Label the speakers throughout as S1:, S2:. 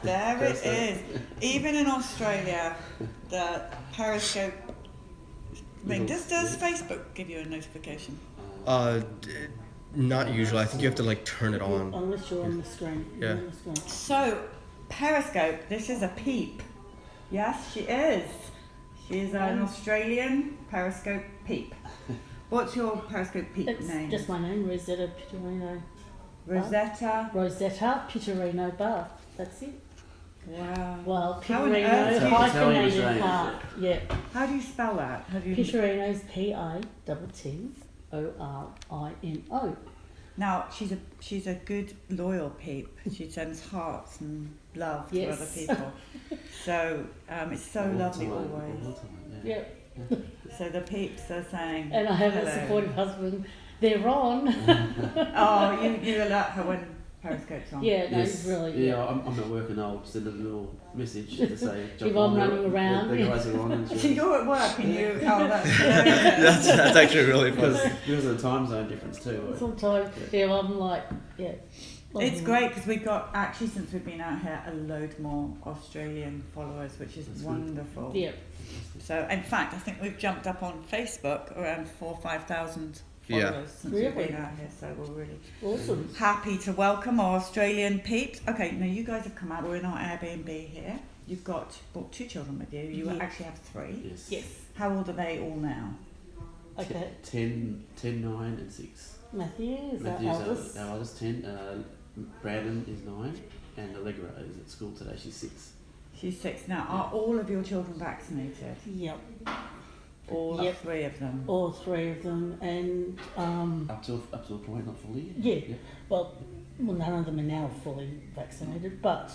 S1: There it is. Even in Australia, the Periscope. Does Facebook give you a notification?
S2: Not usually. I think you have to like turn it on.
S3: Unless you're on the screen.
S2: Yeah.
S3: On the screen.
S1: So, Periscope, this is a peep. Yes, she is. She's an Australian Periscope peep. What's your Periscope peep name?
S3: Just my name, Rosetta Pittarino.
S1: Rosetta
S3: Pittarino Bar. That's it.
S1: Wow.
S3: Well,
S1: How on
S3: Pittarino
S1: earth?
S3: hyphenated Park. Yeah.
S1: How do you spell that?
S3: Pittarino's Pittorino.
S1: Now she's a good loyal peep. She sends hearts and love to other people. So it's so lovely always.
S3: Yeah.
S1: So the peeps are saying.
S3: And I have
S1: hello.
S3: a supportive husband. They're on.
S1: Oh, you alert her when Periscope's on.
S3: Yeah, no,
S4: Yes.
S3: really.
S4: Yeah, I'm at work and I'll send a little message to say,
S3: If I'm running around.
S4: The guys are on. And
S1: So you're at work and you. Oh, that's
S2: That's actually really fun.
S4: because of the time zone difference too.
S3: Sometimes, I'm like, yeah.
S1: It's great because we've got, actually since we've been out here, a load more Australian followers, which is wonderful.
S3: Yeah.
S1: So in fact, I think we've jumped up on Facebook around 4,000 or 5,000 followers since we've been out here. So we're really
S3: Awesome.
S1: happy to welcome our Australian peeps. Okay, now you guys have come out. We're in our Airbnb here. You've brought 2 children with you. You actually have 3.
S4: Yes.
S3: Yes.
S1: How old are they all now?
S3: Okay.
S4: 10, 9 and 6.
S3: Matthew is our
S4: Matthew's
S3: eldest.
S4: our eldest, 10. Brandon is 9 and Allegra is at school today, she's 6.
S1: She's 6 now. Are all of your children vaccinated?
S3: Yep.
S1: All 3 of them?
S3: All 3 of them, and
S4: Up to a point, not fully.
S3: yeah. Well, none of them are now fully vaccinated, but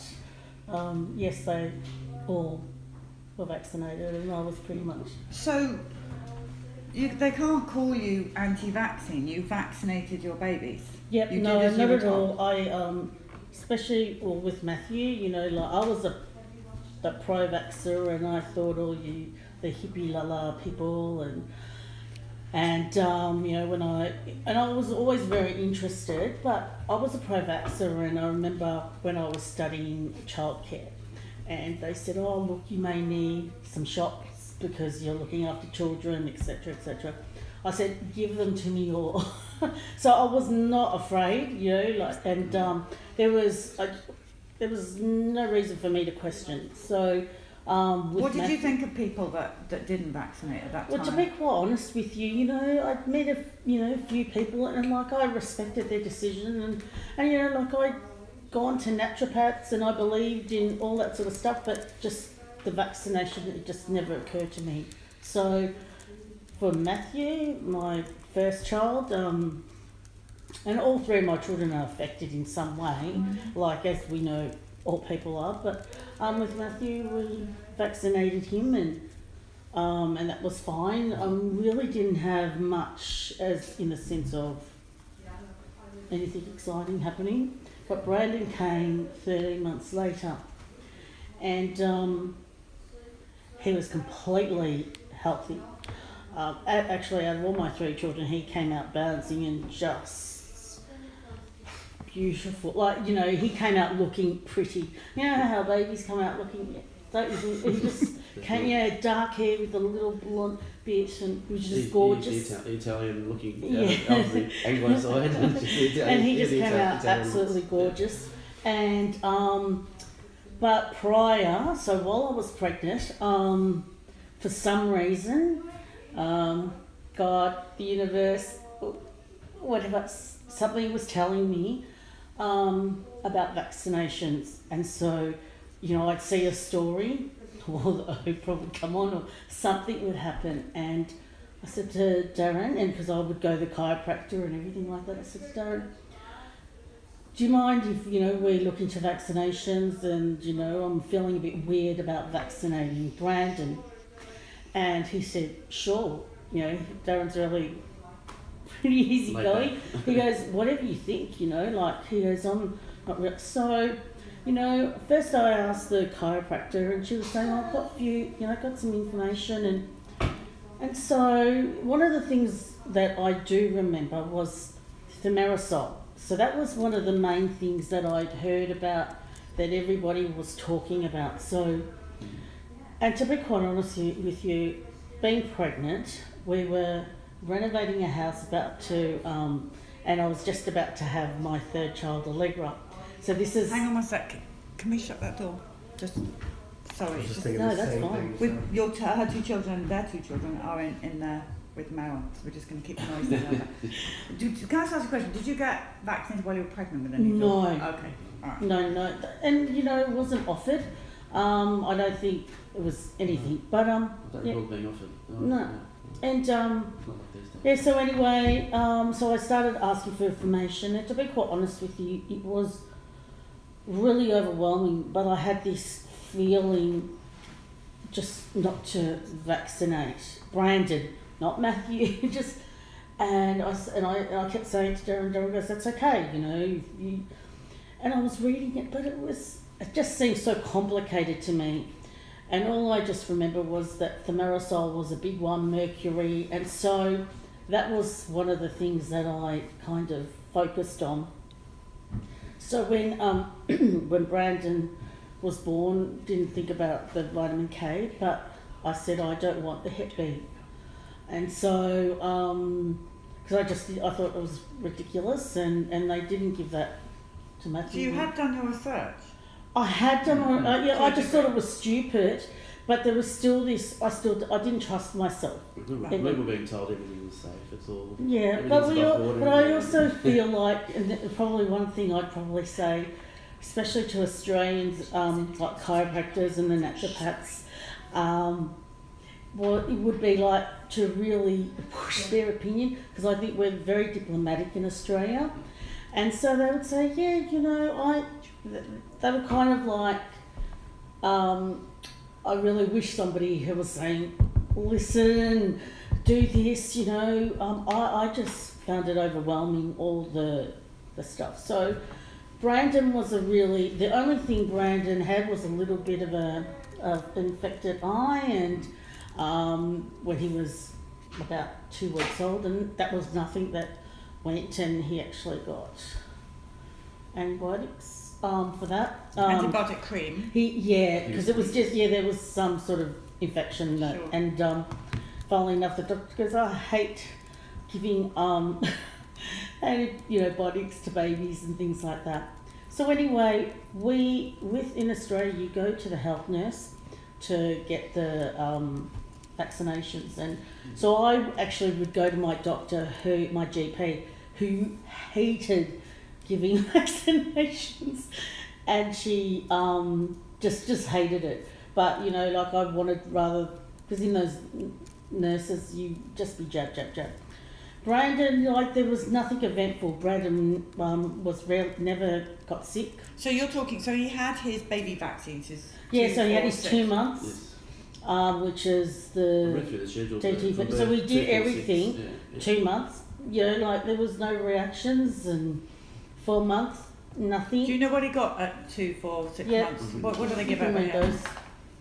S3: yes, they all were vaccinated, and I was pretty much.
S1: So, they can't call you anti-vaccine. You vaccinated your babies.
S3: Yep.
S1: You
S3: No,
S1: did as you
S3: not
S1: were
S3: at
S1: told.
S3: all. I especially with Matthew, like I was a pro-vaxxer, and I thought the hippie la people and when I was always very interested, but I was a pro-vaxxer, and I remember when I was studying childcare, and they said, oh look, you may need some shots because you're looking after children, etc., etc. I said, give them to me all. So I was not afraid, and there was no reason for me to question. So
S1: what did you think of people that didn't vaccinate at that time?
S3: Well, to be quite honest with you, I'd met a few people, and I respected their decision, and I'd gone to naturopaths, and I believed in all that sort of stuff, but just the vaccination, it just never occurred to me. So for Matthew, my first child, and all 3 of my children are affected in some way, like as we know all people are, but with Matthew we vaccinated him, and that was fine. Really didn't have much as in the sense of anything exciting happening, but Brandon came 13 months later, and he was completely healthy. Actually, out of all my 3 children, he came out bouncing and just beautiful. He came out looking pretty. You know how babies come out looking, don't you think? He just came, dark hair with a little blonde bit, and he was just gorgeous.
S4: The Italian looking,
S3: Yeah.
S4: of the Anglo side.
S3: And he just came out absolutely gorgeous. And but prior, so while I was pregnant, for some reason, God, the universe, whatever, something was telling me about vaccinations. And so, I'd see a story, or the Oprah would come on, or something would happen. And I said to Darren, and because I would go to the chiropractor and everything like that, I said to Darren, do you mind if, we look into vaccinations, and, I'm feeling a bit weird about vaccinating Brandon. And he said, sure, Darren's really pretty easygoing. He goes, whatever you think, he goes, I'm not real. So, first I asked the chiropractor, and she was saying, I've got got some information. And so one of the things that I do remember was thimerosal. So that was one of the main things that I'd heard about that everybody was talking about. So, and to be quite honest with you, being pregnant, we were renovating a house and I was just about to have my third child, Allegra. So this is...
S1: Hang on one sec. Can we shut that door? Sorry.
S3: No, that's fine.
S1: With her 2 children, their 2 children are in there with Mel, so we're just going to keep the noise down. Can I just ask you a question? Did you get vaccinated while you were pregnant with any?
S3: No.
S1: Okay. All right.
S3: No. And, it wasn't offered. I don't think it was anything. But,
S4: I don't recall being offered.
S3: No. And,
S4: Not like these days.
S3: so anyway, so I started asking for information, and to be quite honest with you, it was really overwhelming, but I had this feeling just not to vaccinate Brandon, not Matthew, and I kept saying to Darren goes, that's okay, and I was reading it, but it just seemed so complicated to me. And all I just remember was that thimerosal was a big one, mercury, and so that was one of the things that I kind of focused on. So when when Brandon was born, didn't think about the vitamin K, but I said I don't want the Hep B, and so because I thought it was ridiculous, and they didn't give that to Matthew.
S1: So you had done your research?
S3: I had done, I just thought it was stupid, but there was still this, I didn't trust myself.
S4: We were being told everything was safe, it's all...
S3: Yeah, but I also feel like, and probably one thing I'd probably say, especially to Australians, like chiropractors and the naturopaths, well, it would be like to really push their opinion, because I think we're very diplomatic in Australia. And so they would say, they were kind of like, I really wish somebody who was saying, listen, do this, I just found it overwhelming, all the stuff. So Brandon was the only thing Brandon had was a little bit of an infected eye, and when he was about 2 weeks old, and that was nothing that went, and he actually got antibiotics for that.
S1: Antibiotic cream?
S3: Because it was just, there was some sort of infection that,
S1: sure.
S3: And funnily enough, the doctor goes, I hate giving antibiotics to babies and things like that. So anyway, in Australia, you go to the health nurse to get the vaccinations, and so I actually would go to my doctor, my GP, who hated giving vaccinations, and she just hated it. But I wanted rather, because in those nurses you just be jab. Brandon, there was nothing eventful. Brandon never got sick.
S1: So you're talking, so he had his baby vaccines?
S3: He had his 2 months.
S4: Yes.
S3: Which is the DTP. So we did everything, 2 months. There was no reactions, and 4 months, nothing.
S1: Do you know what he got at 2, 4, 6 months? What do they give out?
S3: Those.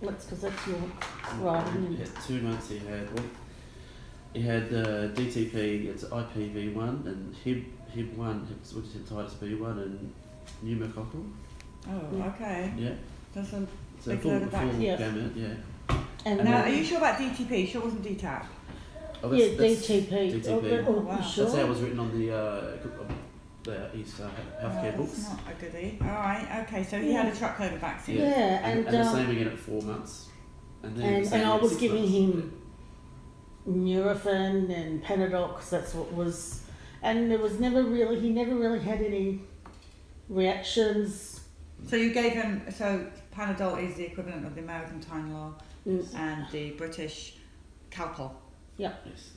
S3: Because that's your right.
S4: Yeah, 2 months he had DTP, it's IPV1, and Hib1, which is hepatitis B1, and pneumococcal.
S1: Oh, okay.
S4: Yeah.
S1: That's a
S4: So
S1: big
S4: full
S1: load of vaccines.
S4: gamut, yeah.
S1: And now, are you sure about DTP? Sure it wasn't DTaP?
S3: Oh, that's
S4: DTP.
S3: Oh, wow.
S4: Sure? That's how it was written on his healthcare books.
S1: That's not a goodie. All right, okay, so he had a truckload of vaccines.
S3: Yeah,
S4: and the same again at 4 months. And
S3: I was giving him Nurofen and Panadol, because that's what was, and he never really had any reactions.
S1: So you gave him, so Panadol is the equivalent of the American Tylenol and the British Calpol.
S3: Yeah.
S4: Yes.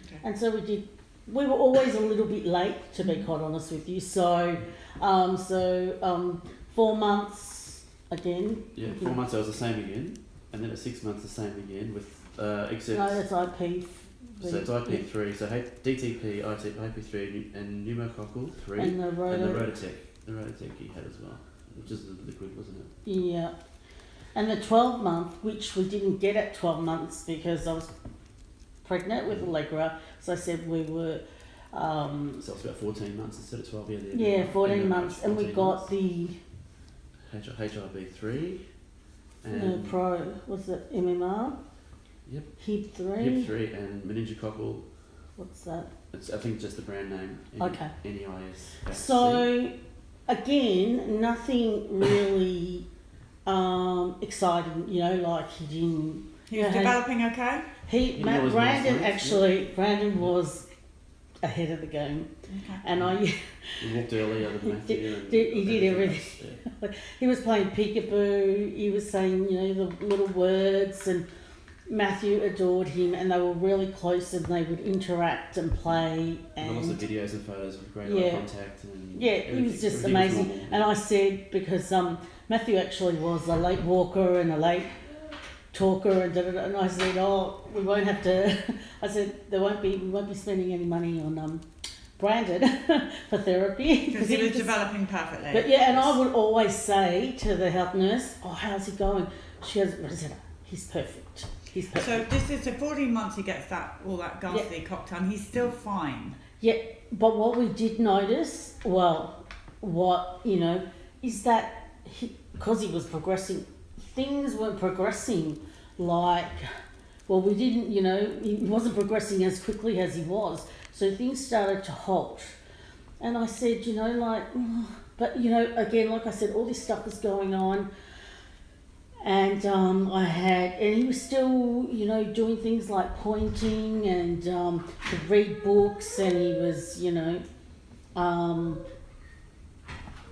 S1: Okay.
S3: And so we were always a little bit late, to be quite honest with you. So 4 months again.
S4: Yeah, 4 months I was the same again, and then at 6 months the same again with except.
S3: No, that's IP.
S4: So it's IP3. So DTP, IP3, and pneumococcal 3,
S3: and the
S4: Rototec. The Rototec he had as well, which is the liquid, wasn't it?
S3: Yeah. And the 12 month, which we didn't get at 12 months because I was pregnant with Allegra, so I said we were.
S4: So it's about 14 months instead of 12.
S3: 14 months, and we got the
S4: HIV3, and
S3: No, pro, was it MMR?
S4: Yep.
S3: Hib 3?
S4: Hib3 and meningococcal.
S3: What's that?
S4: I think it's just the brand name.
S3: Okay.
S4: NEIS. Vaxxed.
S3: So, again, nothing really exciting, like he didn't...
S1: He was developing okay?
S3: Brandon was ahead of the game.
S1: Okay.
S3: And
S4: He walked earlier than Matthew.
S3: he did everything.
S4: Yeah.
S3: He was playing peekaboo, he was saying, the little words, and Matthew adored him, and they were really close, and they would interact and play.
S4: And lots of videos and photos with great eye contact. And
S3: he was just amazing. And I said, because Matthew actually was a late walker and a late talker, and I said, we won't have to. I said we won't be spending any money on Brandon for therapy
S1: Because he was developing perfectly.
S3: But yeah, and I would always say to the health nurse, how's he going? She goes, what is it? He's perfect. He's perfect.
S1: So this is 14 months he gets all that ghastly cocktail, and he's still fine.
S3: Yeah, but what we did notice, is that because he was progressing, things weren't progressing we didn't, he wasn't progressing as quickly as he was. So things started to halt. And I said, but again, like I said, all this stuff was going on. And and he was still, doing things like pointing and to read books, and he was,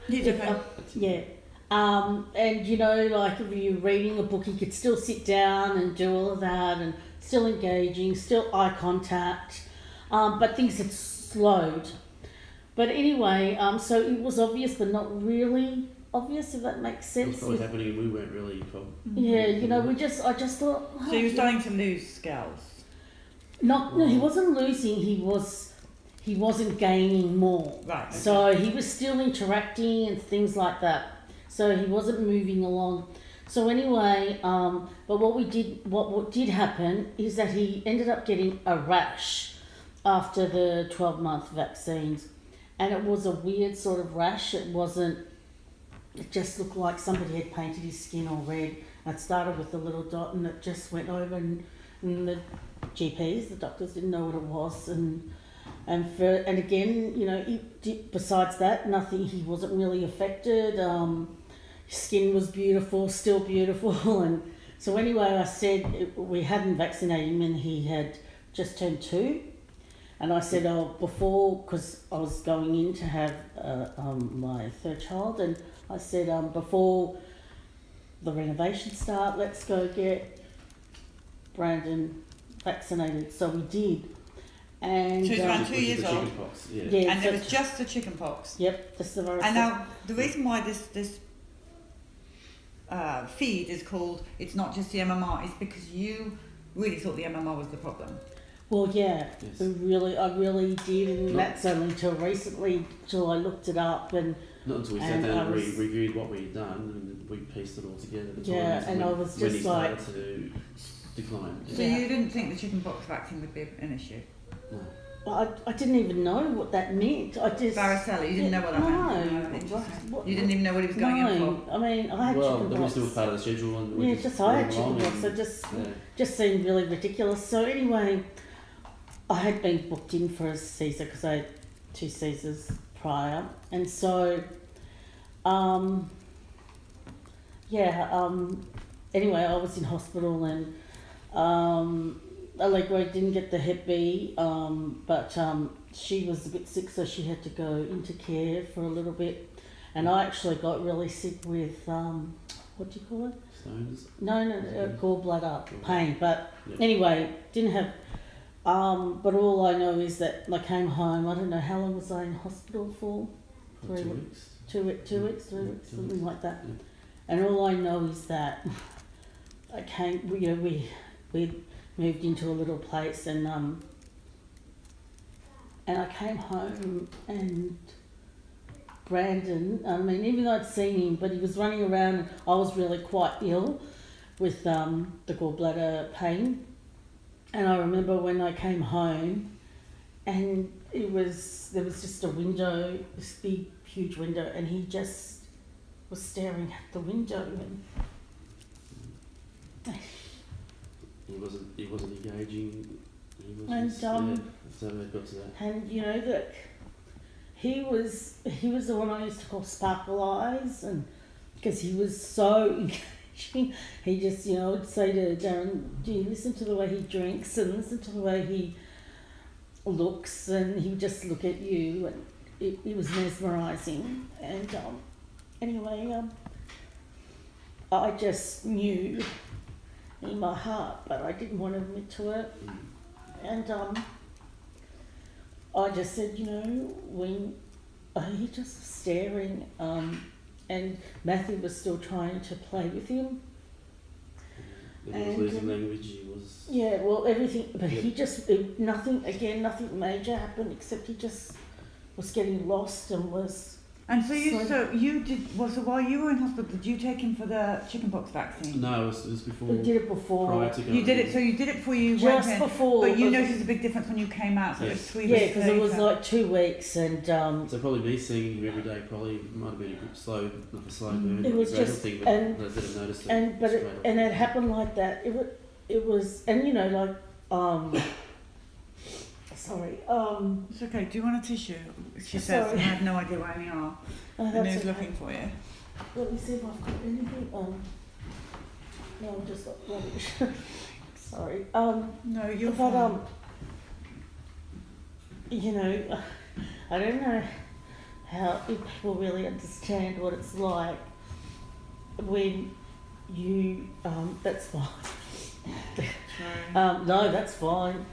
S1: He's okay.
S3: And if you're reading a book, he could still sit down and do all of that, and still engaging, still eye contact, but things had slowed. But anyway, so it was obvious, but not really obvious, if that makes sense.
S4: It was probably happening, and we weren't really.
S3: I just thought.
S1: So he was starting to lose skills.
S3: No, he wasn't losing. He wasn't gaining more.
S1: Right. Okay.
S3: So he was still interacting and things like that. So he wasn't moving along. So anyway, but what did happen is that he ended up getting a rash after the 12-month vaccines, and it was a weird sort of rash. It just looked like somebody had painted his skin all red. It started with a little dot, and it just went over, and the GPs, the doctors, didn't know what it was, and again, besides that, nothing. He wasn't really affected. His skin was beautiful, still beautiful, and so anyway, I said we hadn't vaccinated him, and he had just turned 2, and I said, before, because I was going in to have my 3rd child, and I said, before the renovation start, let's go get Brandon vaccinated. So we did. And
S1: so he's around 2 years old.
S4: Yeah.
S1: And it was just the chicken pox.
S3: Yep, that's the virus.
S1: And now the reason why this feed is called It's Not Just the MMR is because you really thought the MMR was the problem.
S3: Well, yeah,
S4: Yes.
S3: I really did, and that's only until recently, till I looked it up, and
S4: not until we sat down and reviewed what we'd done, and we pieced it all together.
S3: I was just
S4: like to decline.
S1: So you didn't think the chickenpox vaccine would be an issue?
S4: No.
S3: Well, I didn't even know what that meant. I just
S1: varicella. You didn't know what that meant. No, you didn't even know what he was going in for.
S3: I mean, I had chickenpox.
S4: Well, still was part of the schedule, and we
S3: I had chickenpox. So just seemed really ridiculous. So anyway, I had been booked in for a Caesar because I had 2 Caesars prior, and so anyway, I was in hospital, and Allegra didn't get the Hep B, but she was a bit sick, so she had to go into care for a little bit, and I actually got really sick with what do you call it?
S4: Stones?
S3: No, gallbladder pain, but anyway, didn't have. But all I know is that I came home. I don't know how long was I in hospital for.
S4: 2 weeks.
S3: 2 weeks, 3 weeks, something like that.
S4: Yeah.
S3: And all I know is that I came. We moved into a little place, and I came home, and Brandon. I mean, even though I'd seen him, but he was running around. And I was really quite ill with the gallbladder pain. And I remember when I came home, and there was just a window, this big, huge window, and he just was staring at the window, and
S4: He wasn't engaging. He was
S3: And,
S4: just, yeah, so it got to that.
S3: and you know that he was the one I used to call Sparkle Eyes, and because he was so engaging, he just, you know, would say to Darren, "Do you listen to the way he drinks and listen to the way he looks?" And he would just look at you, and it was mesmerising. And anyway, I just knew in my heart, but I didn't want to admit to it. And I just said, you know, when he just was staring, and Matthew was still trying to play with him.
S4: He was
S3: And,
S4: losing language. He was.
S3: Yeah, well, everything, but
S4: Yeah.
S3: he just, nothing major happened, except he just was getting lost and was.
S1: And so while you were in hospital, did you take him for the chickenpox vaccine?
S4: No, it was before.
S3: We did it before.
S4: Prior to going.
S1: You did it. So you did it before you
S3: Just
S1: went in,
S3: before.
S1: but you noticed a big difference when you came out. So it was
S4: Yes.
S1: 3
S3: Yeah,
S1: weeks
S3: because it was
S1: later.
S3: like 2 weeks, and
S4: So probably me seeing him every day probably might have been a good slow, not a slow burn.
S3: It was
S4: gradual
S3: just-
S4: thing, but
S3: and-
S4: I didn't notice it.
S3: and but
S4: straight
S3: it,
S4: up.
S3: and it happened like that. It was, and you know, like sorry,
S1: It's okay. Do you want a tissue? She says.
S3: Sorry.
S1: I have no idea where we are.
S3: oh,
S1: And
S3: that's
S1: who's
S3: okay.
S1: looking for you?
S3: Let me see if I've got anything. No, I've just got rubbish. Sorry.
S1: No, you're
S3: But
S1: fine.
S3: you know, I don't know how if people really understand what it's like when you. That's fine.
S1: Sorry.
S3: No, that's fine.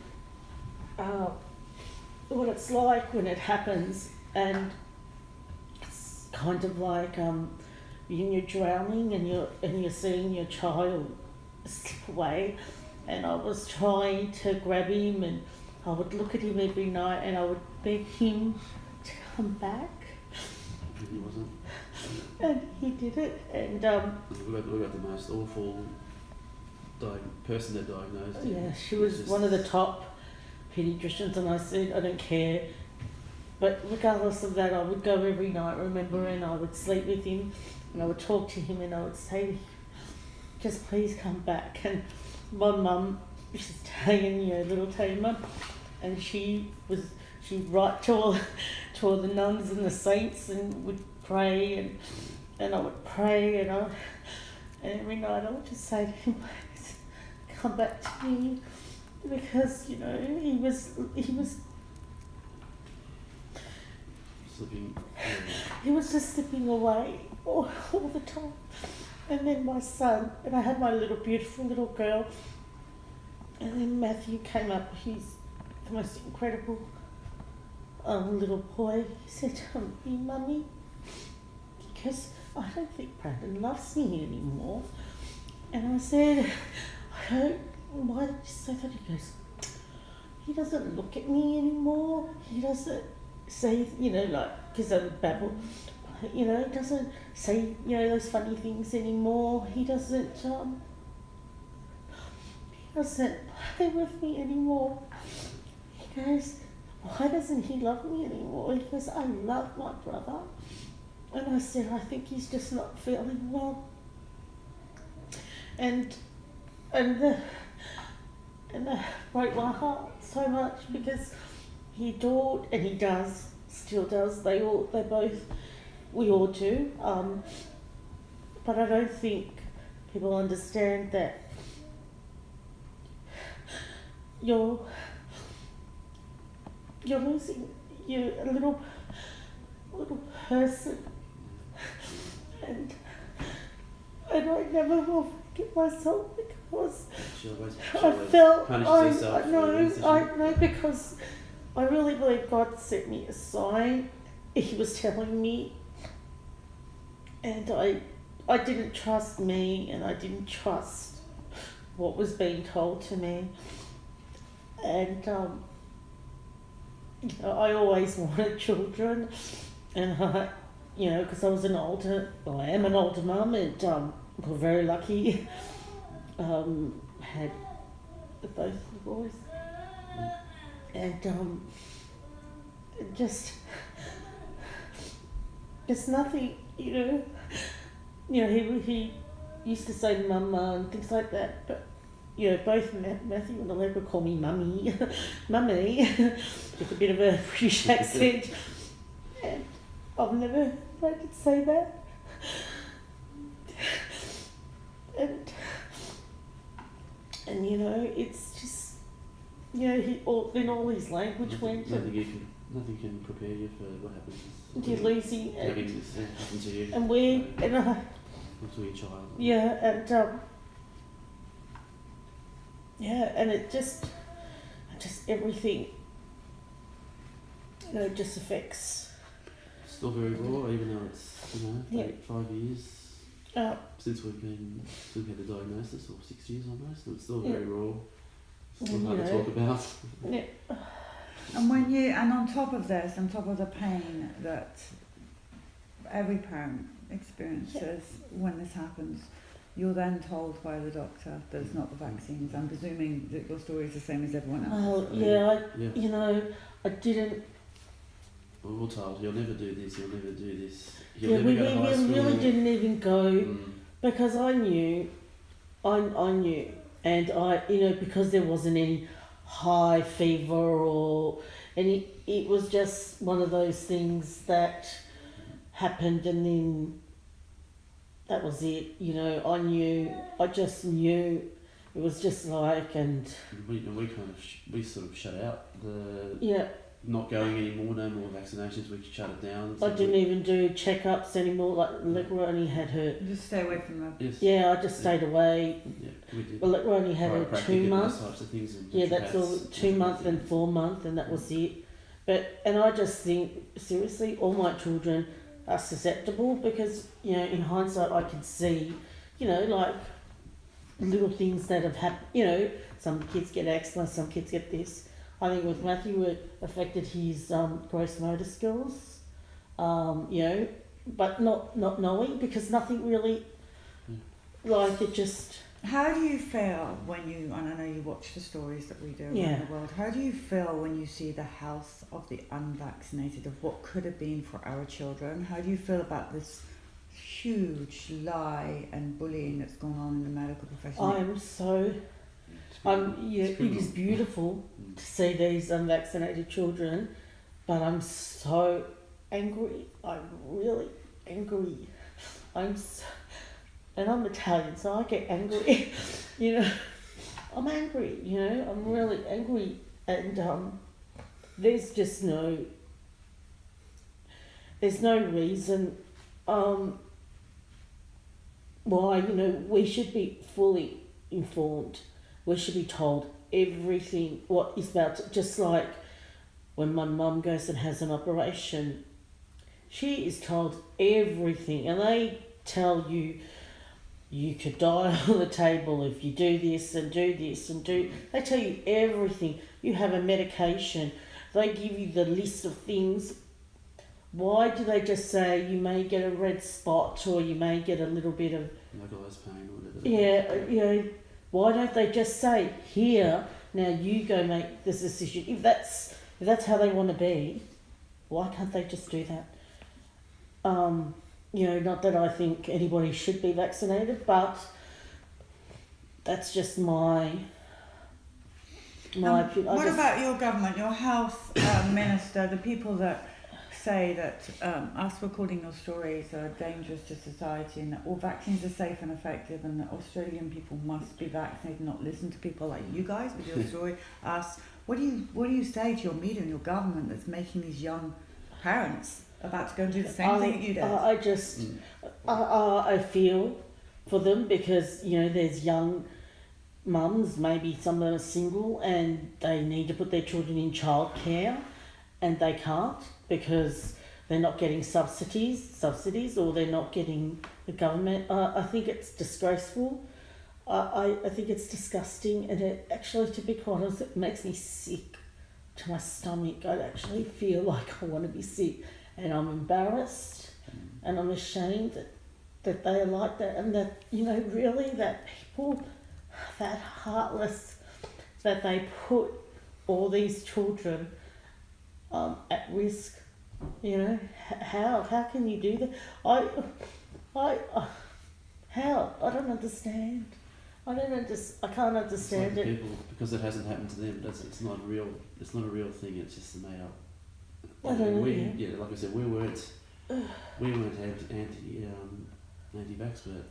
S3: What it's like when it happens, and it's kind of like when you're drowning and you're seeing your child slip away, and I was trying to grab him, and I would look at him every night, and I would beg him to come back,
S4: And he wasn't.
S3: and he did it, and
S4: We got the most awful person that diagnosed him.
S3: yeah, she was
S4: Just-
S3: one of the top paediatricians, and I said, I don't care. But regardless of that, I would go every night, remember, and I would sleep with him, and I would talk to him, and I would say to him, just please come back. And my mum, she's Italian, you know, little Italian mum, and she'd write to all the nuns and the saints, and would pray, and I would pray, and every night I would just say to him, please come back to me, because, you know, he was
S4: Slipping.
S3: He was just slipping away all the time. And then my son, and I had my little beautiful little girl, and then Matthew came up. He's the most incredible little boy. He said, "Hey, Mummy," because I don't think Brandon loves me anymore. And I said, I don't, why did you say that? He goes, he doesn't look at me anymore. He doesn't say, you know, like, because I would babble, you know, he doesn't say, you know, those funny things anymore. He doesn't play with me anymore. He goes, why doesn't he love me anymore? He goes, I love my brother. And I said, I think he's just not feeling well. And that broke my heart so much, because he adored, and he does, still does. We all do. But I don't think people understand that you're losing a little person, and I never will forgive myself, because I felt,
S4: punishes herself.
S3: I know, because I really believe God sent me a sign. He was telling me, and I didn't trust me, and I didn't trust what was being told to me. And you know, I always wanted children, and you know, because I am an older mum, and we're very lucky. Had both the boys, and just there's nothing, you know, you know, he used to say mama and things like that, but you know, both Matthew and Allegra call me mummy, mummy, with a bit of a British accent. And I've never heard it say that. And you know, it's just, you know, then all his language went.
S4: Nothing can prepare you for what happens.
S3: You're losing.
S4: Having this happen to you.
S3: And we, and
S4: Or to your child.
S3: yeah, and it just everything, you know, just affects.
S4: Still very raw, even though it's, you know,
S3: Yeah.
S4: 5 years since we've had the diagnosis, or 6 years almost. It's still very raw. Still
S3: And,
S4: hard
S3: you
S4: to
S3: know,
S4: talk about.
S3: Yeah.
S1: And on top of this, on top of the pain that every parent experiences when this happens, you're then told by the doctor that it's not the vaccines. I'm presuming that your story is the same as everyone else.
S3: Oh yeah, you know, I didn't.
S4: We were all told, you'll never do this, you'll never do this. You'll
S3: Yeah,
S4: never
S3: we
S4: go to high school.
S3: really didn't even go
S4: Mm.
S3: because I knew, and you know, because there wasn't any high fever or any, it was just one of those things that happened, and then that was it. You know, I just knew it was just like, and
S4: We sort of shut out the
S3: yeah,
S4: not going anymore, no more vaccinations, we shut it down.
S3: I didn't even do checkups anymore. Like Allegra only had her.
S1: Just stay away from them.
S4: Yes.
S3: Yeah, I just stayed away.
S4: Yeah, we did.
S3: Allegra only had her
S4: Chiropractic
S3: 2
S4: and
S3: months.
S4: those types of things, and
S3: Yeah, that's all.
S4: naturopaths,
S3: 2 months and 4 months, and that was it. And I just think, seriously, all my children are susceptible because, you know, in hindsight, I can see, you know, like little things that have happened. You know, some kids get eczema, some kids get this. I think with Matthew, it affected his gross motor skills, you know, but not knowing, because nothing really, like, it just.
S1: How do you feel when you, and I know you watch the stories that we do around
S3: Yeah.
S1: the world, how do you feel when you see the health of the unvaccinated, of what could have been for our children? How do you feel about this huge lie and bullying that's going on in the medical profession?
S3: Yeah, it is beautiful to see these unvaccinated children, but I'm so angry. I'm really angry. And I'm Italian, so I get angry. You know, I'm angry. You know, I'm really angry, and there's just no reason why, you know, we should be fully informed. We should be told everything what is about to, just like when my mum goes and has an operation, she is told everything, and they tell you could die on the table if you do this and do this and do. They tell you everything. You have a medication. They give you the list of things. Why do they just say you may get a red spot or you may get a little bit of
S4: localized pain or whatever?
S3: Yeah, you know, why don't they just say, here, now you go make this decision? If that's how they want to be, why can't they just do that? You know, not that I think anybody should be vaccinated, but that's just my opinion.
S1: What about your government, your health minister, the people that say that us recording your stories are dangerous to society, and that all vaccines are safe and effective, and that Australian people must be vaccinated, not listen to people like you guys with your story, us. What do you say to your media and your government that's making these young parents about to go and do the same thing that you did?
S3: I feel for them, because, you know, there's young mums, maybe some of them are single, and they need to put their children in childcare, and they can't because they're not getting subsidies, or they're not getting the government. I think it's disgraceful. I think it's disgusting, and it actually, to be quite honest, it makes me sick to my stomach. I actually feel like I want to be sick, and I'm embarrassed, and I'm ashamed that they are like that, and that, you know, really, that people, that heartless, that they put all these children at risk. You know, how can you do that? How? I don't understand. I can't understand
S4: like
S3: it.
S4: people, because it hasn't happened to them. It's not a real thing. It's just a made up.
S3: I don't know.
S4: Yeah, like I said, we weren't anti-vax, but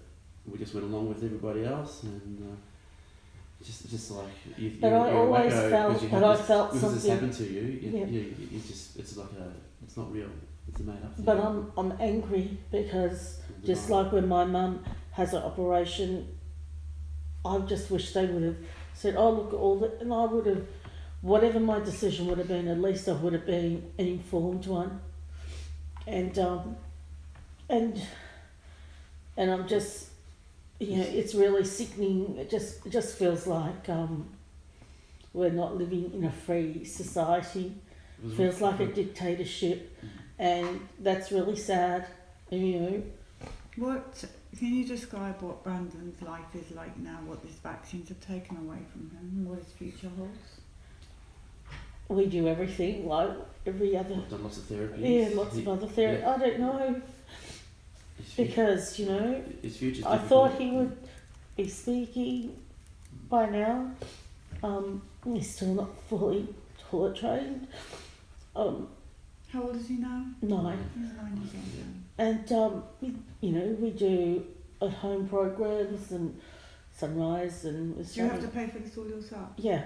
S4: we just went along with everybody else, and just like
S3: But I always felt
S4: because
S3: something.
S4: this happened to you. It's like it's not real. It's a made up thing.
S3: But I'm angry because just like when my mum has an operation, I just wish they would have said, "Oh, look at all that," and I would have, whatever my decision would have been, at least I would have been an informed one. And I'm just, it's really sickening. It just feels like we're not living in a free society. Feels like a dictatorship, and that's really sad.
S1: What can you describe what Brandon's life is like now? What these vaccines have taken away from him, and what his future holds?
S3: We do everything like every other.
S4: We've done lots of therapy.
S3: Yeah, lots of other therapy.
S4: Yeah.
S3: I don't know because
S4: his future's
S3: I
S4: difficult.
S3: thought he would be speaking by now. He's still not fully toilet trained.
S1: How old is he now?
S3: 9.
S1: He's 9 years old.
S3: And we do at-home programs and Sunrise and.
S1: Do you have to pay for this all yourself?
S3: Yeah,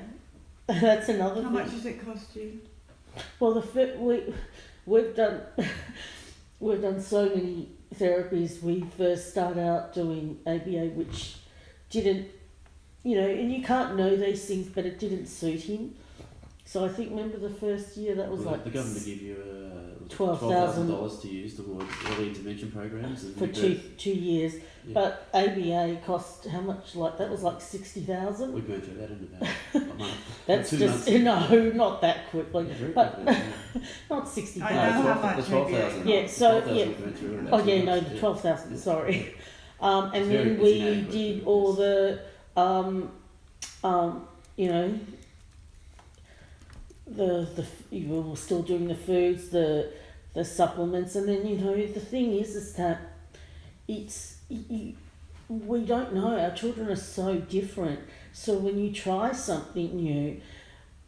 S3: that's another
S1: How
S3: thing.
S1: much does it cost you?
S3: Well, we've done so many therapies. We first started out doing ABA, which didn't, and you can't know these things, but it didn't suit him. So I think, remember the first year that was like
S4: the government give you
S3: $12,000
S4: to use towards early intervention programs and
S3: for 2 years.
S4: Yeah.
S3: But ABA cost how much? Like that was like 60,000.
S4: We went through that in about a month.
S3: That's
S4: 2
S3: just
S4: months.
S3: no, not that quickly,
S4: Yeah, very
S3: but
S4: quickly, yeah.
S3: not 60,000.
S1: I know how much
S4: The 12,000.
S3: Yeah, so,
S4: 12,000
S3: yeah.
S4: we went through in
S3: Oh
S4: about 2
S3: yeah, no,
S4: months,
S3: the
S4: yeah.
S3: 12,000.
S4: Yeah.
S3: Sorry. And
S4: It's
S3: then
S4: very
S3: we
S4: inadequate,
S3: did
S4: yes.
S3: all the you were still doing the foods, the supplements, and then the thing is that we don't know. Our children are so different. So when you try something new,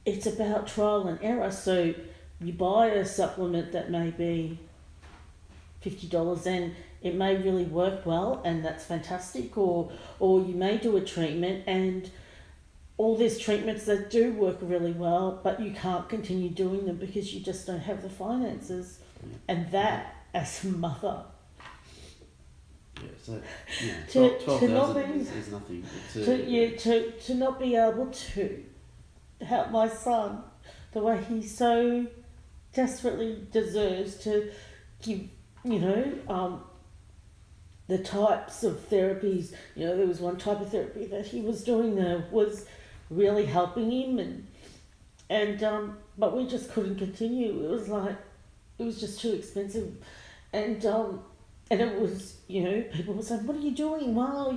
S3: it's about trial and error. So you buy a supplement that may be $50 and it may really work well, and that's fantastic. Or you may do a treatment and all these treatments that do work really well, but you can't continue doing them because you just don't have the finances. And that, as a mother,
S4: Yeah, so
S3: To
S4: 12,000
S3: not be-
S4: is nothing.
S3: to not be able to help my son the way he so desperately deserves, to give, the types of therapies, there was one type of therapy that he was doing that was really helping him, and but we just couldn't continue. It was just too expensive, and it was, people were saying, "What are you doing?" Wow,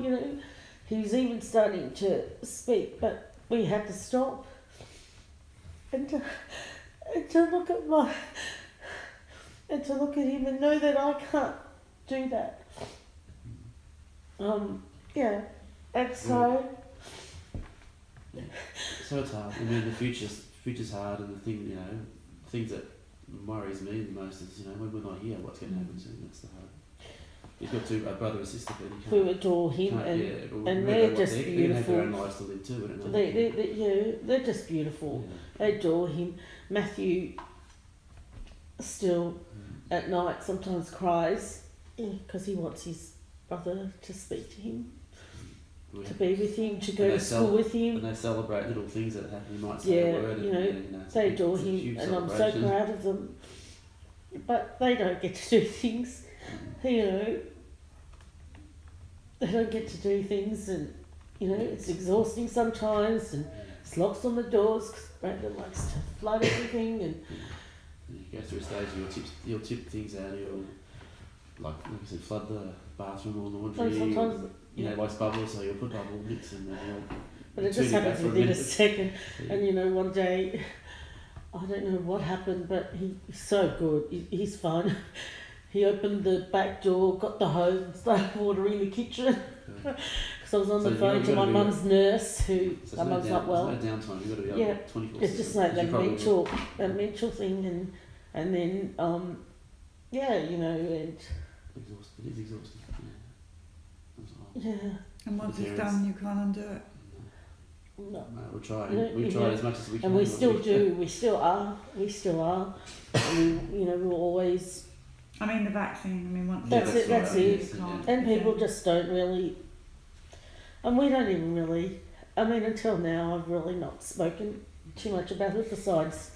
S3: he was even starting to speak, but we had to stop and to look at him and know that I can't do that. And so.
S4: So it's hard. I mean, the future's hard, and the things that worries me the most is, when we're not here, what's going to happen soon. That's the hard. You've got a brother and sister, but you can't.
S3: Who adore him, and they're just beautiful.
S4: They have their own lives to live too.
S3: They're just beautiful.
S4: Yeah.
S3: They adore him. Matthew still at night sometimes cries because he wants his brother to speak to him, to be with him, to go to school with him.
S4: When they celebrate little things that happen, you might say a word.
S3: They adore him, and I'm so proud of them. But they don't get to do things, They don't get to do things, and it's exhausting sometimes. And it's locks on the doors because Brandon likes to flood everything, and
S4: you go through a stage, you'll tip things out. You'll like I said, flood the bathroom or laundry.
S3: sometimes.
S4: Likes bubbles, so you'll put bubble mix in there.
S3: But it just happens within a second. And one day, I don't know what happened, but he's so good. He's fun. He opened the back door, got the hose and started watering the kitchen.
S4: Okay.
S3: Because I was on
S4: So
S3: the
S4: you
S3: phone
S4: gotta
S3: to my
S4: do
S3: mum's nurse, who
S4: So
S3: my mum's not well.
S4: There's no downtime. You've got to be
S3: Yeah.
S4: up 24/7.
S3: It's just like that
S4: You probably will.
S3: mental thing, and then yeah, you know, and
S4: Exhausted. It is exhausting. Yeah. That's all.
S3: yeah,
S1: And once it's
S4: Parents.
S1: done, you can't undo it.
S3: no.
S4: No, we'll try.
S3: Yeah,
S4: We've tried as much as we can.
S3: And we
S4: but
S3: still do. We still are. And we, you know, we'll always.
S1: I mean, the vaccine, I mean, once
S3: That's
S1: it's
S3: it, that's
S1: done,
S3: it.
S1: you can't-
S3: And people just don't really. And we don't even really. I mean, until now, I've really not spoken too much about it. Besides,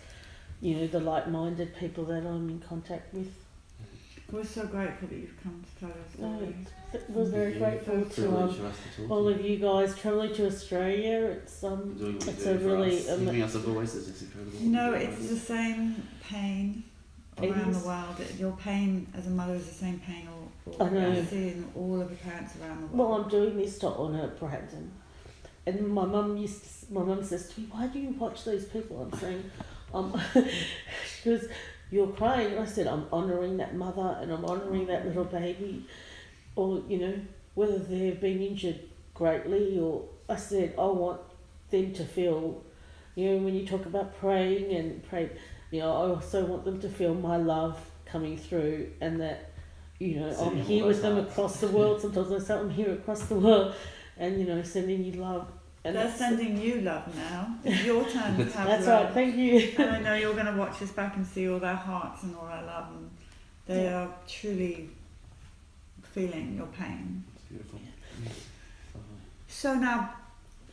S3: you know, the like-minded people that I'm in contact with.
S1: We're so grateful that you've come to tell us stories.
S3: We're very grateful to
S4: privilege for us to talk
S3: all
S4: to.
S3: of you guys travelling to Australia. It's
S4: Doing what we
S3: it's
S4: do
S3: a
S4: for
S3: really
S4: us. Giving us a voice is just incredible.
S1: You know, it's the same pain
S3: It
S1: around
S3: is.
S1: the world. Your pain as a mother is the same pain
S3: I know.
S1: I see in all of the parents around the
S3: well,
S1: world.
S3: I'm doing this to honour Brandon, and my mum says to me, "Why do you watch these people?" I'm saying, she goes, "You're crying." And I said, "I'm honouring that mother and I'm honouring that little baby, or you know, whether they've been injured greatly or." I said, "I want them to feel, you know, when you talk about praying and pray, you know, I also want them to feel my love coming through, and that, you know,
S4: Sending
S3: I'm
S4: all
S3: here
S4: those
S3: with them
S4: hearts.
S3: across the world. Sometimes I say I'm here across the world, and you know, sending you love." And
S1: They're
S3: that's-
S1: sending you love now. It's your turn to have
S3: That's
S1: love.
S3: right. Thank you.
S1: And I know you're going to watch this back and see all their hearts and all their love, and they are truly feeling your pain.
S4: It's beautiful.
S1: So now,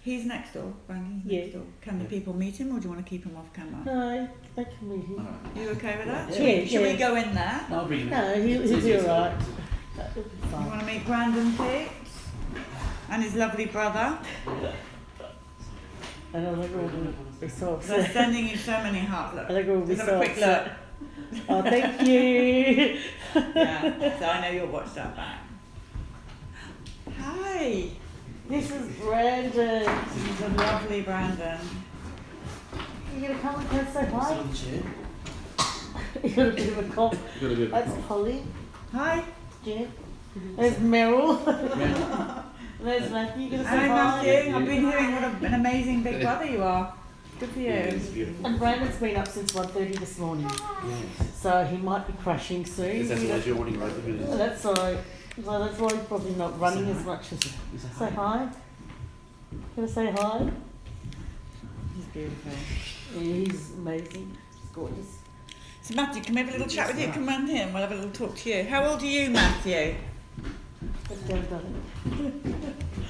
S1: he's next door, Brandon's next
S3: Yeah.
S1: door. Can the
S4: Yeah.
S1: people meet him, or do you want to keep him off camera?
S3: No, they can meet him.
S4: Alright.
S1: You okay with that?
S4: Yeah.
S1: Should we
S3: Yeah.
S1: go in there?
S4: I'll bring him
S3: No,
S4: in.
S3: he'll
S4: It's
S3: be
S4: easier to-
S3: alright. That'll be
S1: You
S3: fine.
S1: want to meet Brandon Pete and his lovely brother?
S3: And Allegra will be so
S1: They're
S3: upset.
S1: sending you so many hearts. Look,
S3: Allegra will be
S1: just have
S3: so
S1: a quick look.
S3: upset. Oh, thank you.
S1: Yeah, so I know you'll watch that back. Hi,
S3: This is Brandon.
S1: this is a lovely Brandon.
S3: You gonna come and come say
S4: Sit
S3: hi?
S4: on the chair.
S3: You got a bit of a cough.
S4: You've got a bit of
S3: That's Polly,
S1: Hi,
S3: Jen. There's Meryl.
S4: Brandon.
S3: There's Matthew. You gonna say
S1: hi
S3: hi?
S1: Matthew. I've been hearing what an amazing big brother you are. Good for you.
S4: Yeah, it's beautiful.
S3: And Brandon's been up since 1:30 this morning,
S4: Yes.
S3: so he might be crashing soon.
S4: Because that's
S3: We
S4: why
S3: don't-
S4: you're wanting right to
S3: Oh, that's alright. So that's why he's probably not running as much as. Say hi. Gonna say hi?
S1: He's beautiful.
S3: Yeah, he's amazing. He's gorgeous.
S1: So Matthew, can we have a little chat with you? Come round here and we'll have a little talk to you. How old are you, Matthew?
S3: But don't done it.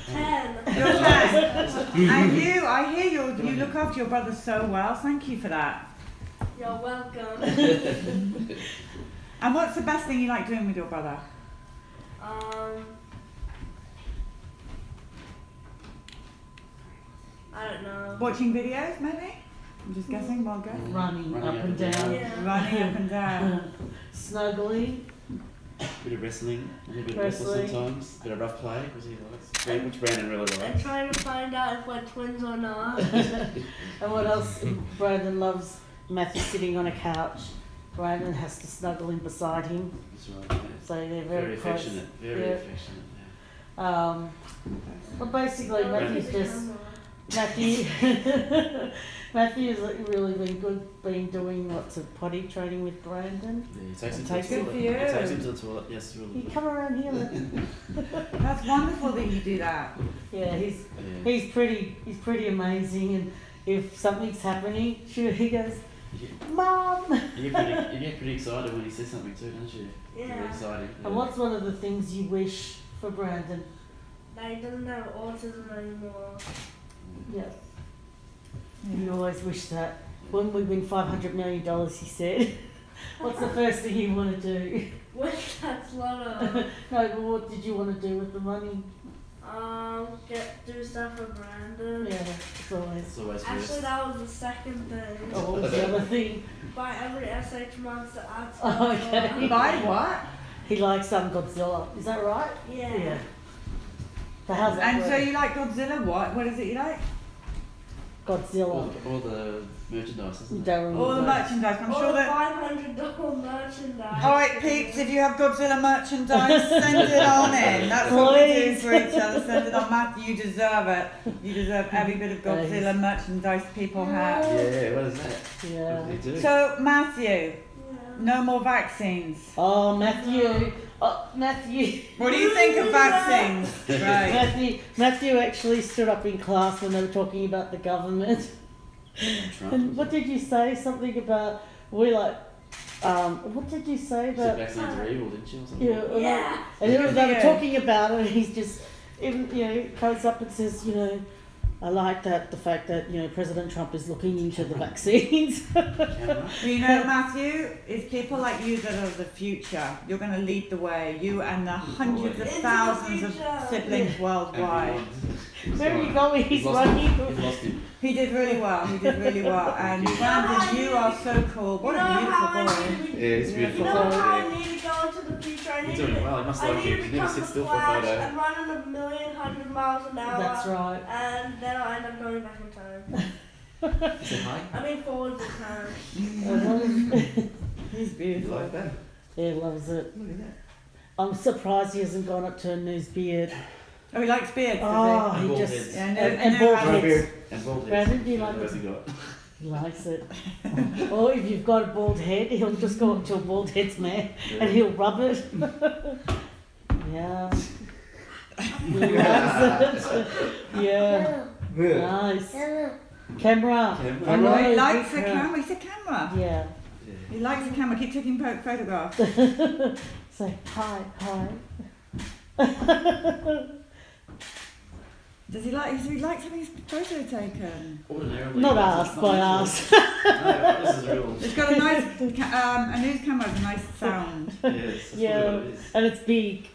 S5: 10.
S1: You're 10. And you, I hear you look after your brother so well. Thank you for that.
S5: You're welcome.
S1: And what's the best thing you like doing with your brother?
S5: I don't know.
S1: Watching videos, maybe? I'm just guessing, well, go.
S3: Running up and down.
S5: Yeah.
S1: Running up and down.
S3: Snuggling.
S4: Bit of wrestling, a little bit of wrestle
S3: Wrestling.
S4: sometimes, bit of rough play, which he likes. Which Brandon really
S5: I'm
S4: likes.
S5: trying to find out if we're twins or not.
S3: And what else? Brandon loves Matthew sitting on a couch. Brandon has to snuggle in beside him.
S4: That's right. Yeah.
S3: So they're
S4: Very
S3: very close.
S4: affectionate. Very
S3: Yeah.
S4: affectionate. Yeah.
S3: Well, basically, Matthew's just Matthew. Matthew's really been good, been doing lots of potty training with Brandon.
S4: Yeah, he takes him to
S3: Takes
S4: the
S3: him
S4: toilet.
S1: for you.
S4: He takes him to the toilet. Yes, really.
S3: You come around here.
S1: That's wonderful that you do that.
S3: Yeah,
S4: Yeah.
S3: he's pretty amazing. And if something's happening, he goes, "Mum."
S4: You get pretty excited when he says something too, don't you?
S5: Yeah.
S4: Very exciting.
S3: And what's one of the things you wish for Brandon?
S5: That he doesn't have autism anymore.
S3: Yeah. You always wish that. When we win $500 million, he said, what's the first thing you want to do?
S5: Wish that's lotto.
S3: No, but what did you want to do with the money?
S5: Do stuff for Brandon.
S3: Yeah, it's always.
S4: It's always
S5: Actually,
S4: first.
S5: that was the second thing.
S3: Oh, what was the other thing?
S5: Buy every SH monster at
S3: Oh, okay.
S1: Buy what?
S3: He likes Godzilla. Is that right?
S5: Yeah.
S3: So how's that
S1: And so
S3: work?
S1: you like Godzilla? What? What is it you like?
S3: Godzilla.
S4: All the merchandise, isn't it?
S3: Darren
S1: All the
S3: would know.
S1: merchandise. I'm
S5: All
S1: sure
S5: the
S1: that.
S5: $500 merchandise.
S1: Alright, peeps, if you have Godzilla merchandise, send it on in. That's what we do for each other. Send it on. Matthew, you deserve it. You deserve every bit of Godzilla merchandise people have.
S4: Yeah, what is that?
S3: Yeah.
S4: What do they do?
S1: So, Matthew,
S5: Yeah.
S1: no more vaccines.
S3: Oh, Matthew. Oh, Matthew.
S1: What do you think of vaccines? Right.
S3: Matthew actually stood up in class when they were talking about the government.
S4: Trump.
S3: And what did you say? Something about what did you say
S4: She said
S3: about?
S4: vaccines are evil, didn't she? Or something?
S3: Yeah,
S5: Yeah.
S3: and they were
S1: Yeah.
S3: talking about it, and he's just, comes up and says, I like the fact that President Trump is looking into the vaccines.
S4: Camera?
S1: You know, Matthew, it's people like you that are the future. You're going to lead the way. You and the hundreds of
S5: Into the
S1: thousands of
S5: future.
S1: siblings worldwide.
S3: Where are you going? He's
S4: lost
S3: running.
S4: him. He's lost him.
S1: He did really well. He did really well. And Brandon, you are so cool. What a beautiful boy.
S4: Yeah, he's
S5: You
S4: beautiful.
S5: know how I
S4: Yeah.
S5: need to go into the future? I
S4: He's
S5: need
S4: doing
S5: to,
S4: well. He must
S5: I
S4: like
S5: need
S4: it.
S5: to
S4: He never
S5: become
S4: sits
S5: the
S4: still for a
S5: Flash
S4: photo.
S5: and run in 1,100 miles an hour.
S3: That's right.
S5: And then I'll end up going back in time.
S4: Say hi.
S5: I mean forward in time.
S1: He's
S4: You
S1: beautiful.
S4: like that?
S3: He loves it.
S4: Look at that.
S3: I'm surprised he hasn't gone up to a news beard.
S1: Oh, he likes beards,
S3: Oh,
S1: does
S4: And
S3: he
S4: bald
S3: just
S4: heads.
S1: Yeah, I know-
S3: and,
S1: I
S3: and
S1: know
S3: bald
S1: how-
S3: heads.
S4: And bald heads.
S3: Brandon, do you like
S4: What else
S3: it?
S4: he got?
S3: He likes it. Or if you've got a bald head, he'll just go up to a bald head's man and he'll rub it. Yeah. He loves it. Yeah. Nice. Camera.
S4: Camera.
S3: I know,
S1: he likes the
S3: big
S1: camera. He's a camera.
S3: Yeah.
S4: Yeah.
S1: He likes the camera. Keep taking photographs.
S3: Say hi.
S1: Does he likes having his photo taken?
S4: Ordinarily.
S3: Not
S4: that's
S3: us,
S4: not
S3: by
S4: usual.
S3: us.
S4: No, this is real.
S1: It's got a nice, a news camera has a nice sound.
S4: Yes, that's
S3: Yeah.
S4: what it is.
S3: And it's big.
S4: Is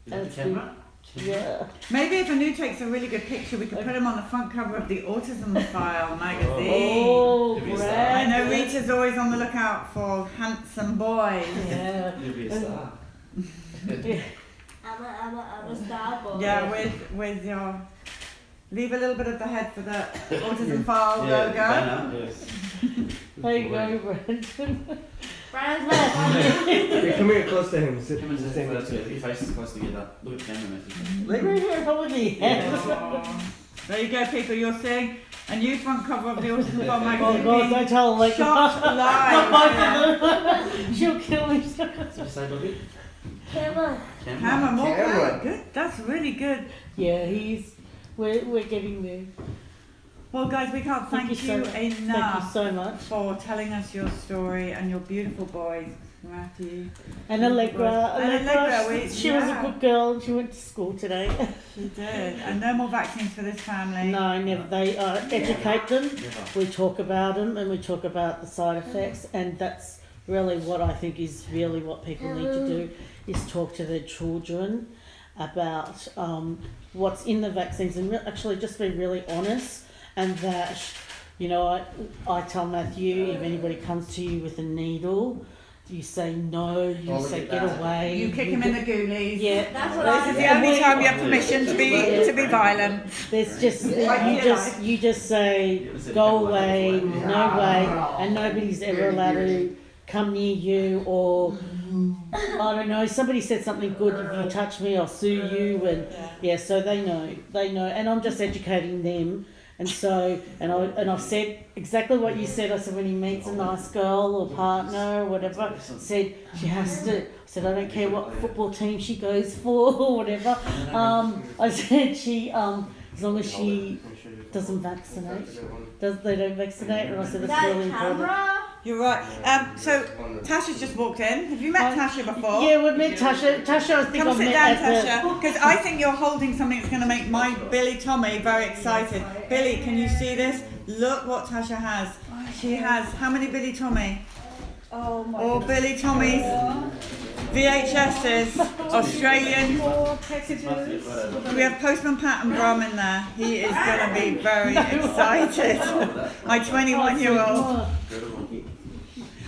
S4: that
S3: That's
S4: the camera?
S3: Yeah.
S1: Maybe if Anu takes a really good picture, we could put him on the front cover of the Autism File magazine.
S3: Oh,
S4: If he's
S3: great.
S1: I know Rita's always on the lookout for handsome boys.
S3: Yeah.
S4: You'll be a star.
S5: I'm a star boy.
S1: Yeah, with your... Leave a little bit of the head for the Autism File
S4: Yeah,
S1: logo.
S4: banner, yes.
S3: There you go, Brandon.
S5: Brandon,
S6: Yeah, come here close to him. Sit
S4: Come and
S6: sit
S4: sit
S6: next to
S4: your faces close together. Look at the camera, Matthew.
S3: Look right here, how would he have?
S1: Oh. There you go, people. You're seeing a new front cover of the Autism File
S3: Oh
S1: magazine.
S3: God, don't tell her like
S1: Shot live.
S3: She'll kill me.
S4: What did you say, Bobby?
S5: camera.
S1: Camera, more
S6: Camera.
S1: good. That's really good.
S3: Yeah, we're getting there.
S1: Well, guys, we can't thank, you
S3: Thank you
S1: enough
S3: so much.
S1: for telling us your story and your beautiful boys, Matthew.
S3: And Allegra,
S1: And Allegra,
S3: she was a
S1: yeah.
S3: good girl and she went to school today.
S1: She did. And no more vaccines for this family.
S3: No, never. They educate them.
S4: Never.
S3: We talk about them and we talk about the side effects, and that's really what I think is really what people need to do, is talk to their children about what's in the vaccines, and actually just be really honest. And that, I tell Matthew, if anybody comes to you with a needle, you say no, you
S4: Oh,
S3: say
S4: look
S3: get
S4: at that.
S3: away.
S1: You kick him in the ghoulies.
S3: Yeah.
S5: That's what
S1: This is the
S5: I
S1: only
S3: Yeah.
S1: time you have permission to be violent.
S3: There's just
S1: Yeah.
S3: you just say go away, no way, and nobody's ever allowed to come near you, or I don't know. Somebody said something good. If you touch me, I'll sue you, and yeah, so they know, and I'm just educating them. And so, and I've said exactly what you said. I said when he meets a nice girl or partner or whatever, said she has to. I said I don't care what football team she goes for or whatever. I said she as long as she doesn't vaccinate, they don't vaccinate, and I said that's really important.
S5: camera.
S1: You're right. So Tasha's just walked in. Have you met Tasha before?
S3: Yeah, we met Tasha. Tasha, I think
S1: Come
S3: I've
S1: sit
S3: met
S1: down,
S3: at
S1: Tasha, because I think you're holding something that's going to make my Billy Tommy very excited. Billy, can you see this? Look what Tasha has. She has how many Billy Tommy?
S5: Oh my
S1: Or Billy Tommy's VHS's Australian. We have Postman Pat and Brom in there. He is going to be very excited. My 21-year-old.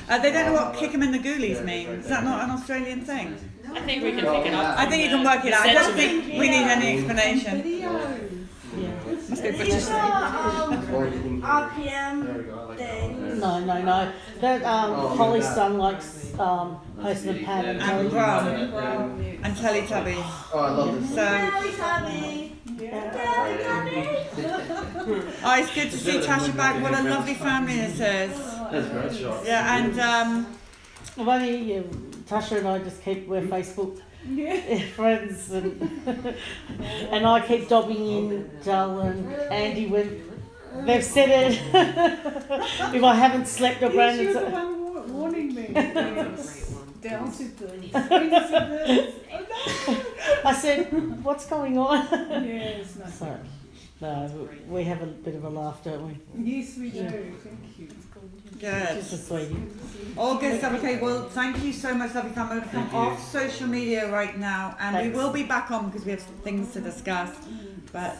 S1: They don't know what kick him in the ghoulies means. Is that not an Australian thing?
S7: I think we can pick it up.
S1: I think you can work it out. I don't think we need any explanation.
S3: Yeah.
S1: Must be
S5: Is
S1: British.
S5: this the RPM thing?
S3: No. That Holly's son likes Postman Pat and
S1: And
S3: Telly.
S1: Rum. And Teletubbies.
S6: Oh, I love this.
S1: So,
S5: Teletubby.
S1: oh, it's good to see Tasha back. What a lovely family this is.
S4: That's a great shot.
S1: Yeah, and
S3: Well, only Tasha and I just we're Facebook friends, and I keep dobbing in Jal and Andy when they've said it. If I haven't slept or Brandon.
S7: You're the one warning me. Down to this.
S3: I said, "What's going on?"
S7: Yes, no.
S3: So, no, we have a bit of a laugh, don't we?
S7: Yes, we do. Thank you.
S1: good.
S3: Just a sweetie.
S1: All good stuff. Okay, well, thank you so much, lovely family. We're going to come off social media right now, and
S3: Thanks.
S1: we will be back on because we have things to discuss. But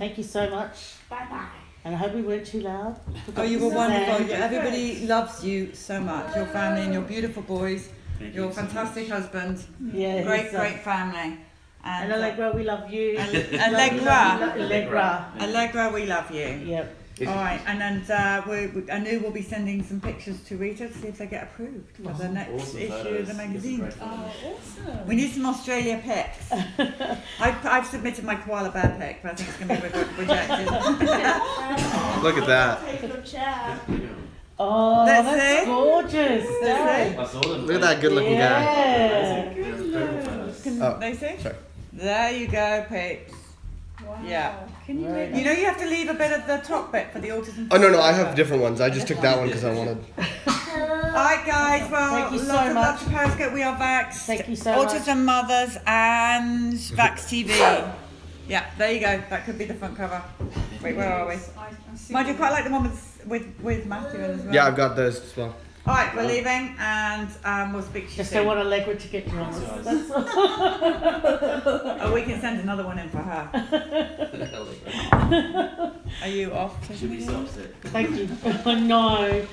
S3: Thank you so much.
S5: Bye bye.
S3: And I hope we weren't too loud.
S1: oh, you were wonderful.
S3: Suzanne.
S1: Everybody loves you so much. Your family and your beautiful boys.
S4: Thank
S1: Your
S4: you.
S1: fantastic husband.
S3: Yeah,
S1: Great,
S3: he's,
S1: great family.
S3: And Allegra, we love you.
S1: Allegra.
S3: Allegra.
S1: Allegra, we love you.
S3: Yep.
S1: All right, and then I knew we'll be sending some pictures to Rita to see if they get approved for the next
S4: Awesome
S1: issue
S4: photos.
S1: of the
S4: It's a
S1: magazine.
S4: great photo.
S7: Awesome.
S1: We need some Australia pics. I've submitted my koala bear pic, but I think it's going to be rejected.
S2: Look at that.
S5: Take your chair.
S3: Oh,
S1: Let's
S3: that's
S1: see.
S3: gorgeous.
S1: Let's
S3: Dad.
S4: I saw them.
S2: Look at that good-looking guy.
S3: Yeah.
S1: Can
S2: Oh,
S1: they see?
S2: sorry.
S1: There you go, peeps.
S7: Wow.
S1: Yeah.
S7: Can you
S3: Very
S7: make
S1: You know you have to leave a bit of the top bit for the autism.
S2: Oh no, I have different ones. I just took that one because I wanted.
S1: Alright guys, well,
S3: Thank you so
S1: lots of love
S3: much.
S1: to Periscope. We are Vaxxed.
S3: Thank you so much.
S1: Autism Mothers and Vax TV. Yeah, there you go. That could be the front cover. Wait, where are we?
S7: I see
S1: Mind you, quite like the one with Matthew in as well.
S2: Yeah, I've got those as well.
S1: Alright, we're leaving and we'll speak to you
S3: Just
S1: soon.
S3: don't want Allegra to get drunk. That's all.
S1: Oh, we can send another one in for her. Are you off?
S4: Should be so upset.
S3: Thank you. Oh no.